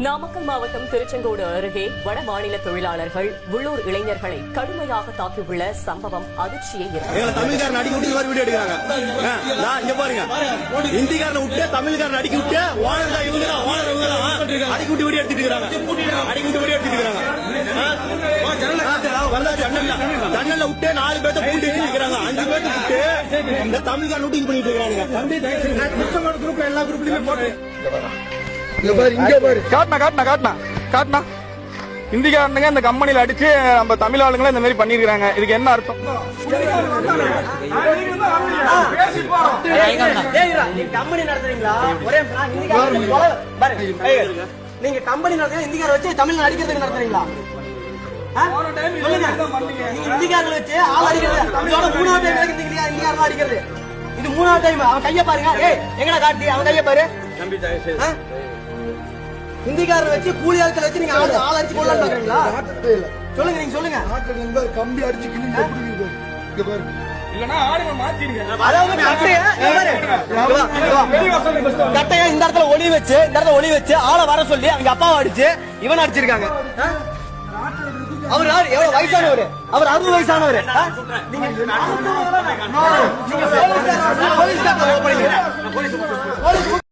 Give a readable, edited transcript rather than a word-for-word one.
நாமக்கல் மாவட்டம் திருச்செங்கோடு அருகே வட மாநில தொழிலாளர்கள் உள்ளூர் இளைஞர்களை கடுமையாக தாக்கியுள்ள சம்பவம் அதிர்ச்சியை தமிழ்காரன் அடிக்க விட்டு வீடியோ எடுக்கிறாங்க. இங்க பாருங்க, இந்திக்காரனை விட்டு தமிழ்காரன் அடிக்க விட்டு அடிக்க விட்டு வீடியோ எடுத்துட்டு இருக்காங்க. அடிக்க விட்டு வீடியோ எடுத்துட்டு இருக்காங்க. ஜன்னல்ல விட்டு 4 பேர்த்த பூட்டி வச்சிருக்காங்க. 5 பேர்த்த விட்டு இந்த தமிழ்காரன் விட்டு இது பண்ணிட்டு இருக்காங்க. எல்லா குரூப்லயுமே போட்டு இந்திக்காரனுங்க இந்த கம்பெனியில அடிச்சு நம்ம தமிழ் ஆளுங்களை இந்த மாதிரி பண்ணிருக்காங்க. இதுக்கு என்ன அர்த்தம்? கம்பெனி நடத்துறீங்களா? நீங்க கம்பெனி நடத்துறீங்க, இந்திக்கார வச்சு தமிழ் அடிக்கிறதுக்கு நடத்துறீங்களா? இந்திக்காரர்கள் வச்சு ஆள் அடிக்கிறது 3வது டைம் இந்திக்காரன் அடிக்கிறது. இது 3வது டைம். அவன் கைய பாருங்க, எங்கடா காட்டி அவன் கைய பாரு. இந்திக்காரர் வச்சு கூலி ஆட்களை வச்சு நீங்க ஆள் அடிச்சு கொள்ளலாம் பாக்குறீங்களா? சொல்லுங்க, நீங்க சொல்லுங்க. கம்பி அடிச்சு கட்டையா இந்த இடத்துல ஒளி வச்சு ஆளை வர சொல்லி அவங்க அப்பாவை அடிச்சு இவன் அடிச்சிருக்காங்க. அவர் எவ்வளவு வயசானவர்? அவர் 60 வயசானவர். நீங்க